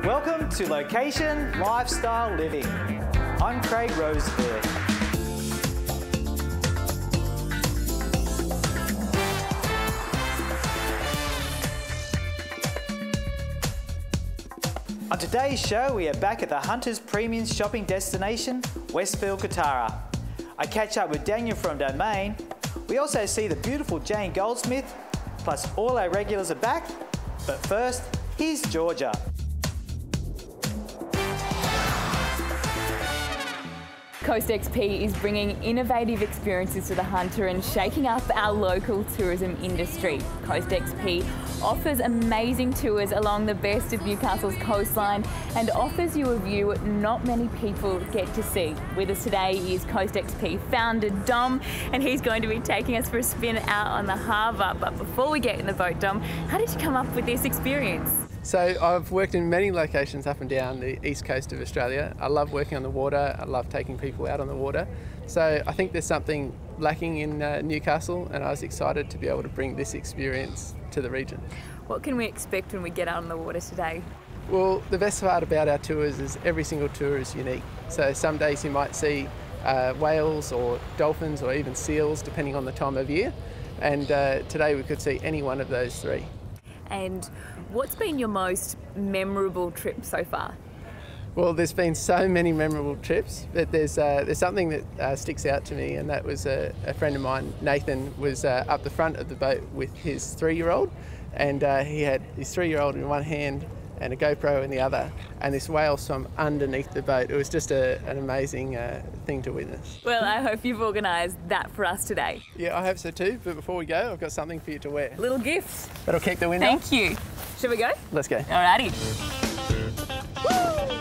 Welcome to Location Lifestyle Living. I'm Craig Rosebeard. On today's show, we are back at the Hunters Premium shopping destination, Westfield Kotara. I catch up with Daniel from Domain. We also see the beautiful Jane Goldsmith, plus all our regulars are back. But first, here's Georgia. Coast XP is bringing innovative experiences to the Hunter and shaking up our local tourism industry. Coast XP offers amazing tours along the best of Newcastle's coastline and offers you a view not many people get to see. With us today is Coast XP founder Dom, and he's going to be taking us for a spin out on the harbour. But before we get in the boat, Dom, how did you come up with this experience? So I've worked in many locations up and down the east coast of Australia. I love working on the water, I love taking people out on the water. So I think there's something lacking in Newcastle, and I was excited to be able to bring this experience to the region. What can we expect when we get out on the water today? Well, the best part about our tours is every single tour is unique. So some days you might see whales or dolphins or even seals, depending on the time of year. And today we could see any one of those three. And what's been your most memorable trip so far? Well, there's been so many memorable trips, but there's something that sticks out to me, and that was a friend of mine, Nathan, was up the front of the boat with his 3-year-old, and he had his 3-year-old in one hand and a GoPro in the other, and this whale swam underneath the boat. It was just an amazing thing to witness. Well, I hope you've organised that for us today. Yeah, I hope so too, but before we go, I've got something for you to wear. Little gift. That'll keep the wind off. Thank you. Shall we go? Let's go. Alrighty. Woo!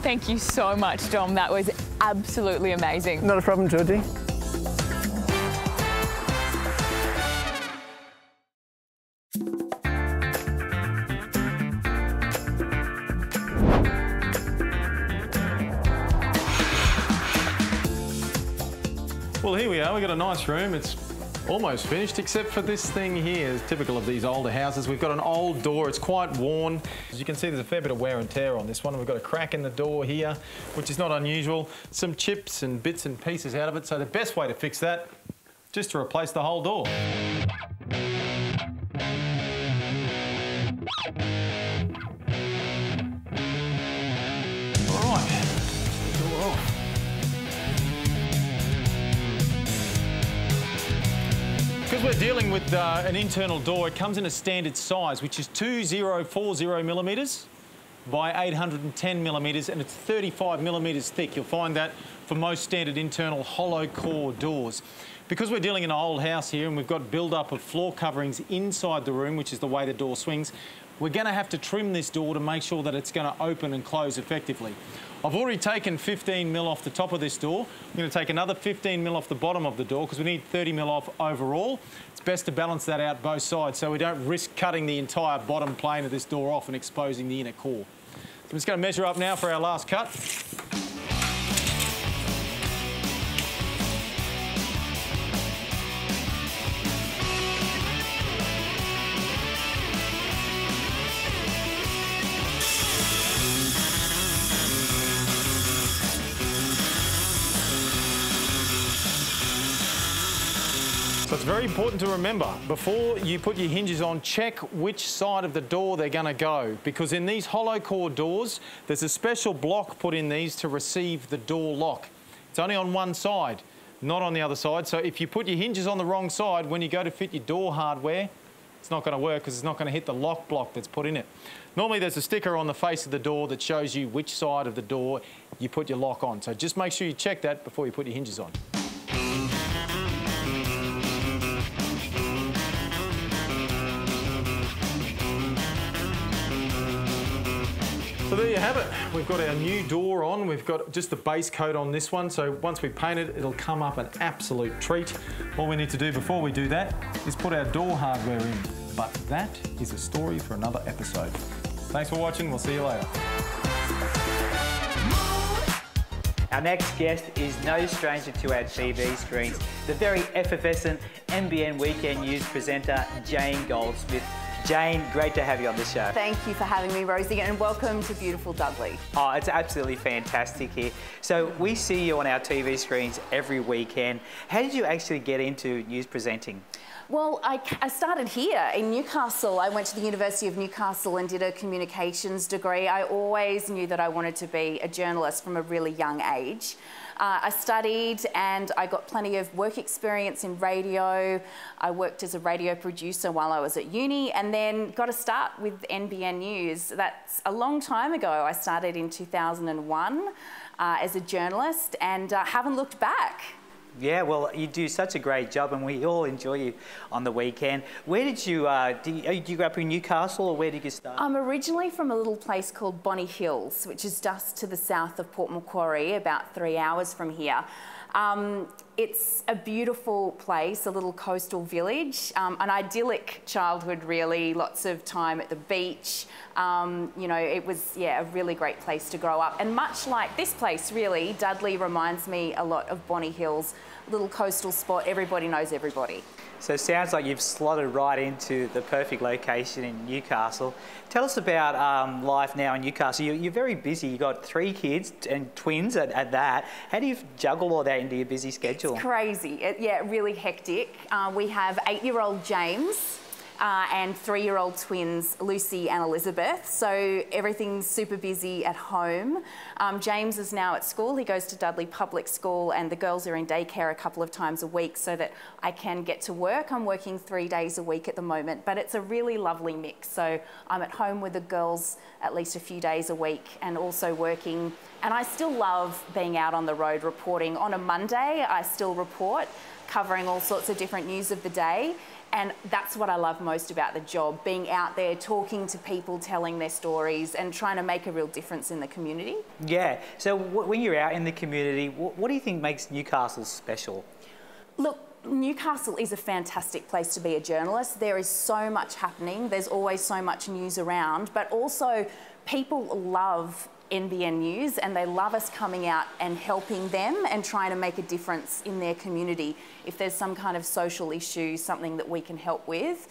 Thank you so much, Dom. That was absolutely amazing. Not a problem, Georgie. Well, here we are. We've got a nice room. It's almost finished, except for this thing here. It's typical of these older houses. We've got an old door. It's quite worn. As you can see, there's a fair bit of wear and tear on this one. We've got a crack in the door here, which is not unusual. Some chips and bits and pieces out of it. So the best way to fix that, just to replace the whole door. All right. Door off. Because we're dealing with an internal door, it comes in a standard size, which is 2040 millimetres. by 810 millimetres, and it's 35 millimetres thick. You'll find that for most standard internal hollow core doors. Because we're dealing in an old house here and we've got build-up of floor coverings inside the room, which is the way the door swings, we're going to have to trim this door to make sure that it's going to open and close effectively. I've already taken 15 mil off the top of this door. I'm going to take another 15 mil off the bottom of the door because we need 30 mil off overall. It's best to balance that out both sides so we don't risk cutting the entire bottom plane of this door off and exposing the inner core. So I'm just going to measure up now for our last cut. So it's very important to remember, before you put your hinges on, check which side of the door they're going to go, because in these hollow core doors, there's a special block put in these to receive the door lock. It's only on one side, not on the other side. So if you put your hinges on the wrong side, when you go to fit your door hardware, it's not going to work because it's not going to hit the lock block that's put in it. Normally there's a sticker on the face of the door that shows you which side of the door you put your lock on. So just make sure you check that before you put your hinges on. So there you have it. We've got our new door on. We've got just the base coat on this one. So once we paint it, it'll come up an absolute treat. All we need to do before we do that is put our door hardware in. But that is a story for another episode. Thanks for watching. We'll see you later. Our next guest is no stranger to our TV screens, the very effervescent NBN Weekend News presenter, Jane Goldsmith. Jane, great to have you on the show. Thank you for having me, Rosie, and welcome to beautiful Dudley. Oh, it's absolutely fantastic here. So we see you on our TV screens every weekend. How did you actually get into news presenting? Well, I started here in Newcastle. I went to the University of Newcastle and did a communications degree. I always knew that I wanted to be a journalist from a really young age. I studied and I got plenty of work experience in radio. I worked as a radio producer while I was at uni and then got a start with NBN News. That's a long time ago. I started in 2001 as a journalist and haven't looked back. Yeah, well, you do such a great job and we all enjoy you on the weekend. Where did you, do you grow up in Newcastle or where did you start? I'm originally from a little place called Bonny Hills, which is just to the south of Port Macquarie, about 3 hours from here. It's a beautiful place, a little coastal village, an idyllic childhood really, lots of time at the beach. You know, it was, yeah, a really great place to grow up. And much like this place really, Dudley reminds me a lot of Bonny Hills, little coastal spot, everybody knows everybody. So it sounds like you've slotted right into the perfect location in Newcastle. Tell us about life now in Newcastle. You're very busy. You've got 3 kids and twins at that. How do you juggle all that into your busy schedule? It's crazy. Yeah, really hectic. We have 8-year-old James and 3-year-old twins, Lucy and Elizabeth. So everything's super busy at home. James is now at school. He goes to Dudley Public School and the girls are in daycare a couple of times a week so that I can get to work. I'm working 3 days a week at the moment, but it's a really lovely mix. So I'm at home with the girls at least a few days a week and also working. And I still love being out on the road reporting. On a Monday, I still report, covering all sorts of different news of the day. And that's what I love most about the job, being out there, talking to people, telling their stories and trying to make a real difference in the community. Yeah, so when you're out in the community, what do you think makes Newcastle special? Look, Newcastle is a fantastic place to be a journalist. There is so much happening, there's always so much news around, but also people love NBN News and they love us coming out and helping them and trying to make a difference in their community. If there's some kind of social issue, something that we can help with,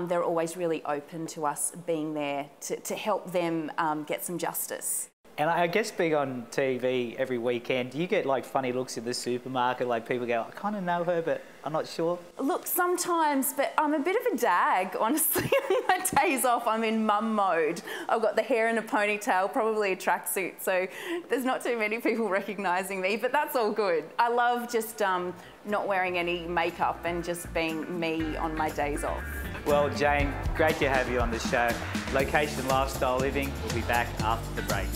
they're always really open to us being there to help them get some justice. And I guess being on TV every weekend, do you get like funny looks in the supermarket, like people go, I kind of know her, but I'm not sure? Look, sometimes, but I'm a bit of a dag, honestly. On my days off, I'm in mum mode. I've got the hair in a ponytail, probably a tracksuit, so there's not too many people recognising me, but that's all good. I love just not wearing any makeup and just being me on my days off. Well, Jane, great to have you on the show. Location Lifestyle Living will be back after the break.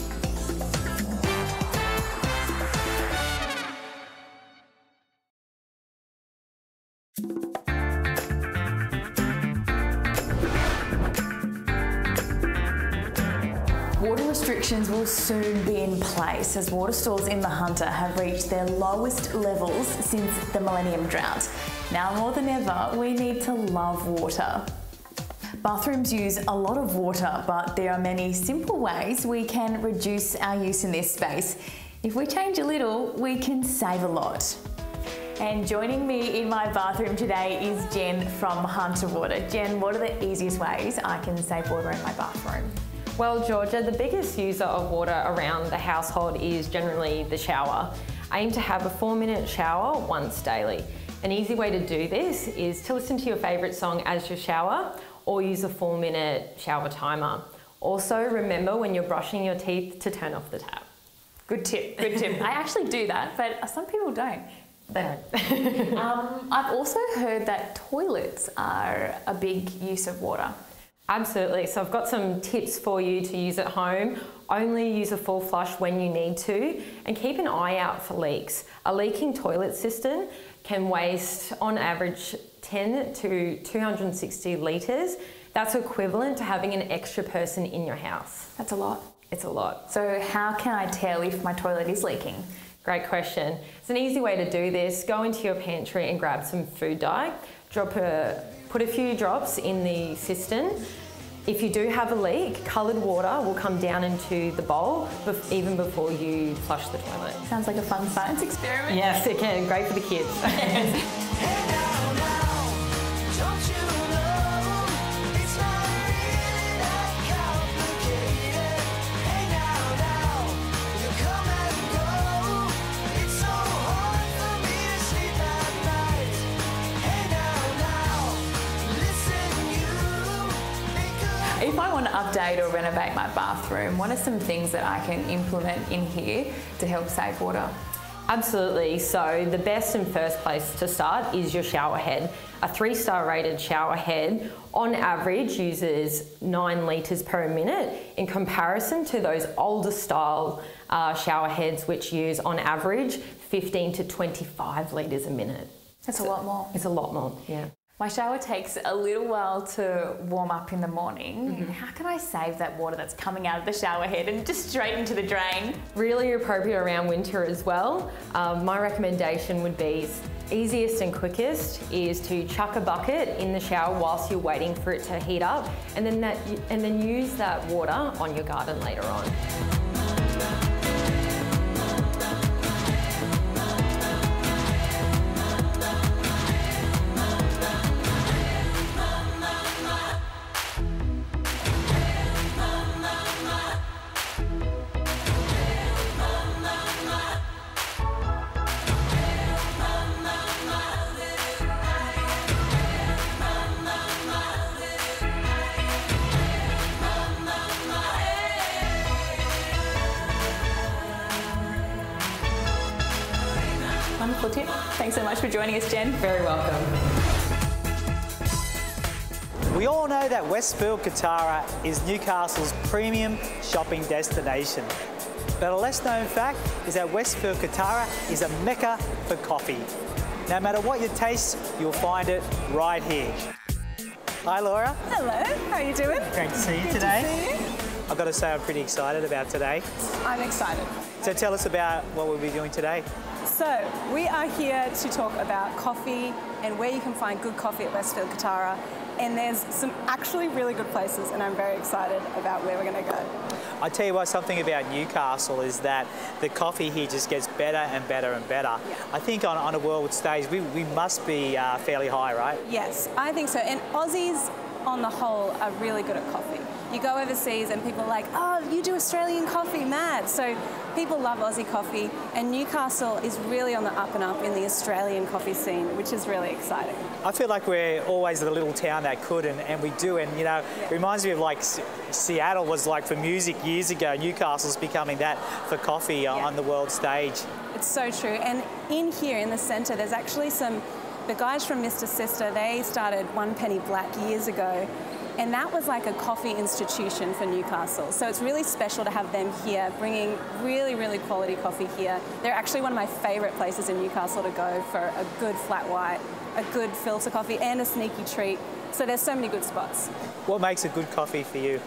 Water restrictions will soon be in place as water stores in the Hunter have reached their lowest levels since the Millennium Drought. Now more than ever, we need to love water. Bathrooms use a lot of water, but there are many simple ways we can reduce our use in this space. If we change a little, we can save a lot. And joining me in my bathroom today is Jen from Hunter Water. Jen, what are the easiest ways I can save water in my bathroom? Well, Georgia, the biggest user of water around the household is generally the shower. Aim to have a 4-minute shower once daily. An easy way to do this is to listen to your favourite song as you shower or use a 4-minute shower timer. Also, remember when you're brushing your teeth to turn off the tap. Good tip, good tip. I actually do that, but some people don't. I've also heard that toilets are a big use of water. Absolutely. So I've got some tips for you to use at home. Only use a full flush when you need to, and keep an eye out for leaks. A leaking toilet cistern can waste on average 10 to 260 litres. That's equivalent to having an extra person in your house. That's a lot. It's a lot. So how can I tell if my toilet is leaking? Great question. It's an easy way to do this. Go into your pantry and grab some food dye. Put a few drops in the cistern. If you do have a leak, coloured water will come down into the bowl even before you flush the toilet. Sounds like a fun science experiment. Yes, it can. Great for the kids. If I want to update or renovate my bathroom, what are some things that I can implement in here to help save water? Absolutely. So the best and first place to start is your shower head. A 3-star rated shower head on average uses 9 litres per minute in comparison to those older style shower heads which use on average 15 to 25 litres a minute. That's a lot more. It's a lot more, yeah. My shower takes a little while to warm up in the morning. How can I save that water that's coming out of the shower head and just straight into the drain? Really appropriate around winter as well. My recommendation would be easiest and quickest is to chuck a bucket in the shower whilst you're waiting for it to heat up, and then use that water on your garden later on. Wonderful tip. Thanks so much for joining us, Jen. Very welcome. We all know that Westfield Kotara is Newcastle's premium shopping destination. But a less known fact is that Westfield Kotara is a mecca for coffee. No matter what your taste, you'll find it right here. Hi Laura. Hello, how are you doing? Great to see you today. Good to see you. I've got to say I'm pretty excited about today. I'm excited. So tell us about what we'll be doing today. So, we are here to talk about coffee and where you can find good coffee at Westfield Kotara. And there's some actually really good places, and I'm very excited about where we're going to go. I tell you what, something about Newcastle is that the coffee here just gets better and better and better. Yeah. I think on a world stage, we must be fairly high, right? Yes, I think so. And Aussies, on the whole, are really good at coffee. You go overseas and people are like, oh, you do Australian coffee, mad. So people love Aussie coffee, and Newcastle is really on the up and up in the Australian coffee scene, which is really exciting. I feel like we're always the little town that could, and we do. And, you know, it reminds me of like Seattle was like for music years ago. Newcastle's becoming that for coffee on the world stage. It's so true. And in here, in the centre, there's actually some the guys from Mr. Sister, they started One Penny Black years ago, and that was like a coffee institution for Newcastle. So it's really special to have them here, bringing really, really quality coffee here. They're actually one of my favourite places in Newcastle to go for a good flat white, a good filter coffee, and a sneaky treat. So there's so many good spots. What makes a good coffee for you?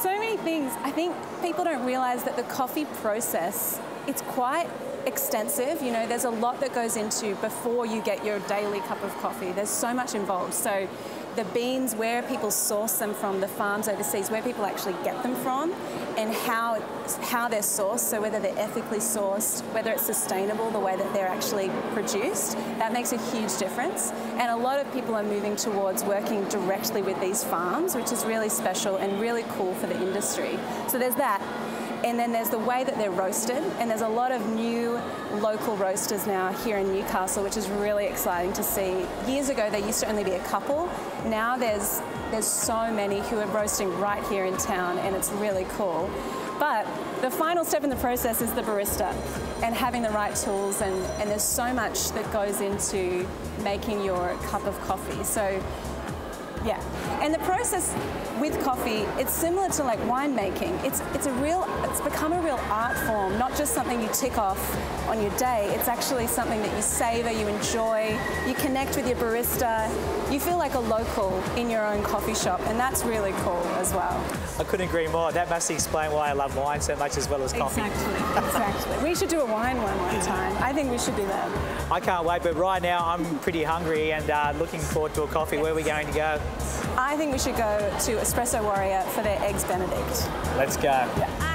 So many things. I think people don't realise that the coffee process, it's quite extensive. You know, there's a lot that goes into before you get your daily cup of coffee. There's so much involved. So the beans, where people source them from, the farms overseas, where people actually get them from, and how they're sourced, so whether they're ethically sourced, whether it's sustainable, the way that they're actually produced, that makes a huge difference. And a lot of people are moving towards working directly with these farms, which is really special and really cool for the industry. So there's that. And then there's the way that they're roasted, and there's a lot of new local roasters now here in Newcastle, which is really exciting to see. Years ago, there used to only be a couple. Now there's so many who are roasting right here in town, and it's really cool. But the final step in the process is the barista and having the right tools, and there's so much that goes into making your cup of coffee. So yeah, and the process with coffee, it's similar to like winemaking. It's become a real art form, not just something you tick off on your day. It's actually something that you savor, you enjoy, you connect with your barista, you feel like a local in your own coffee shop, and that's really cool as well. I couldn't agree more. That must explain why I love wine so much as well as coffee. Exactly. We should do a wine one time. I think we should do that. I can't wait, but right now I'm pretty hungry and looking forward to a coffee. Where are we going to go? I think we should go to Espresso Warrior for their Eggs Benedict. Let's go. Yeah.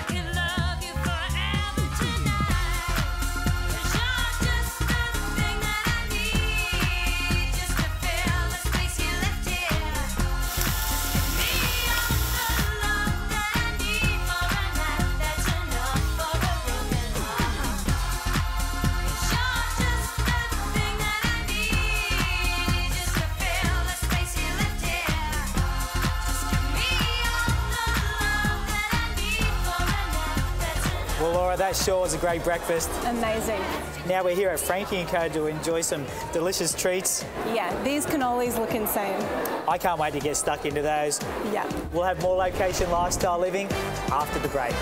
Well, Laura, that sure was a great breakfast. Amazing. Now we're here at Frankie & Co to enjoy some delicious treats. Yeah, these cannolis look insane. I can't wait to get stuck into those. Yeah. We'll have more location lifestyle living after the break.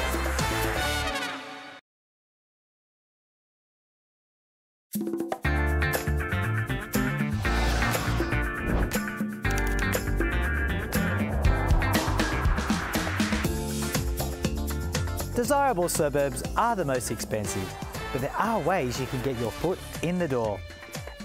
Desirable suburbs are the most expensive, but there are ways you can get your foot in the door.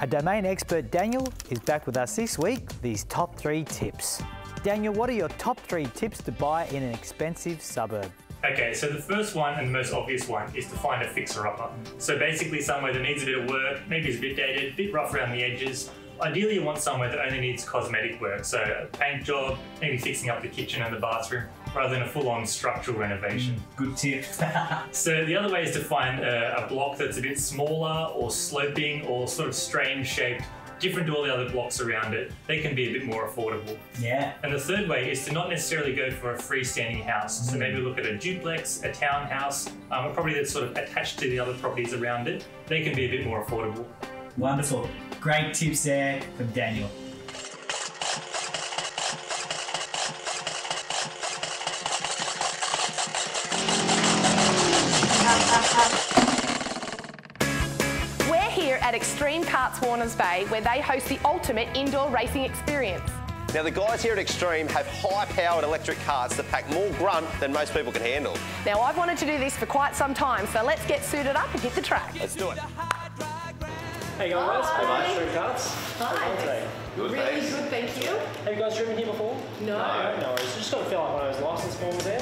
Our domain expert Daniel is back with us this week with these top 3 tips. Daniel, what are your top 3 tips to buy in an expensive suburb? Okay, so the first one and the most obvious one is to find a fixer-upper. So basically somewhere that needs a bit of work, maybe is a bit dated, a bit rough around the edges. Ideally you want somewhere that only needs cosmetic work, so a paint job, maybe fixing up the kitchen and the bathroom, rather than a full-on structural renovation. Good tip. So the other way is to find a block that's a bit smaller or sloping or sort of strange shaped, different to all the other blocks around it. They can be a bit more affordable. Yeah. And the third way is to not necessarily go for a freestanding house. So maybe look at a duplex, a townhouse, a property that's sort of attached to the other properties around it. They can be a bit more affordable. Wonderful. Great tips there from Daniel. We're here at Extreme Karts Warners Bay, where they host the ultimate indoor racing experience. Now the guys here at Extreme have high-powered electric carts that pack more grunt than most people can handle. Now I've wanted to do this for quite some time, so let's get suited up and hit the track. Let's do it. Hey guys, Hi. Extreme Karts. Hi. Good, Really thanks. good, thank you. Have you guys driven here before? No. No worries. Just got to fill out one of those licence forms there.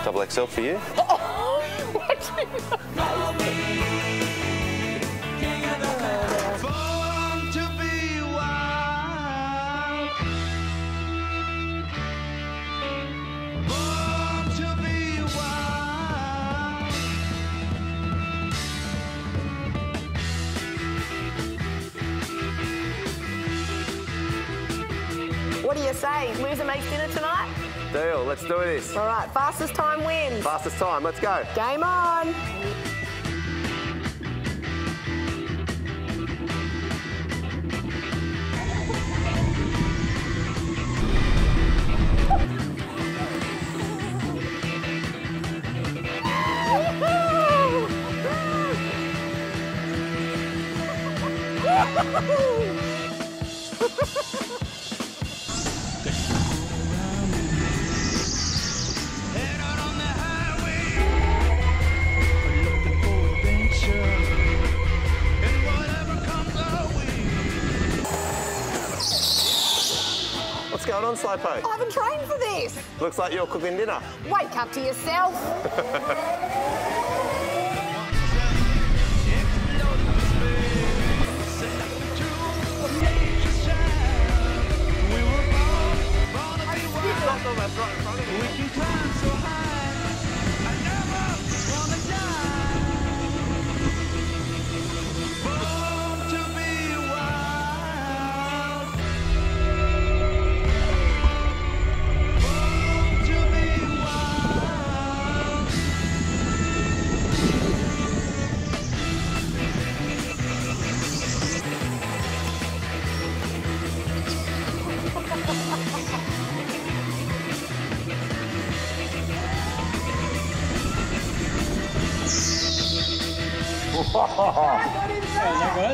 Double XL for you. What do you say? Loser makes dinner tonight? Deal, let's do this. All right, fastest time wins. Fastest time, let's go. Game on. What's going on, Slowpoke? I haven't trained for this. Looks like you're cooking dinner. Wake up to yourself.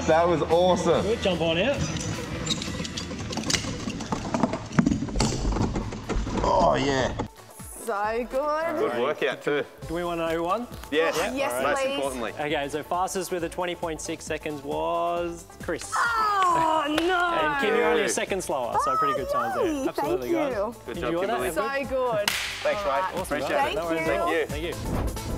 That was awesome. Good, jump on out. Oh, yeah. So good. Good workout too. Do we want to know who won? Yes, Yes, most please. importantly. Okay, so fastest with a 20.6 seconds was Chris. Oh, no. And Kim, you're only a second slower, so pretty good times yay. there. Absolutely, Thank guys. you. Good Did job, you enjoy Kimberly. that? So good. Thanks, mate. Awesome, Appreciate guys. it. Thank you. Thank you. Thank you.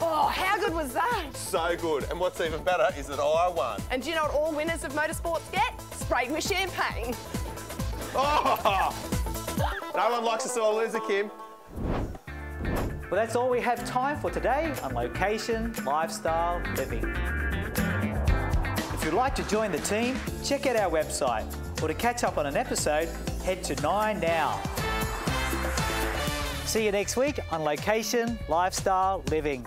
Oh, how good was that? So good. And what's even better is that I won. And do you know what all winners of motorsports get? Sprayed with champagne. Oh! No one likes a sore loser, Kim. Well, that's all we have time for today on Location Lifestyle Living. If you'd like to join the team, check out our website, or to catch up on an episode, head to 9 Now. See you next week on Location Lifestyle Living.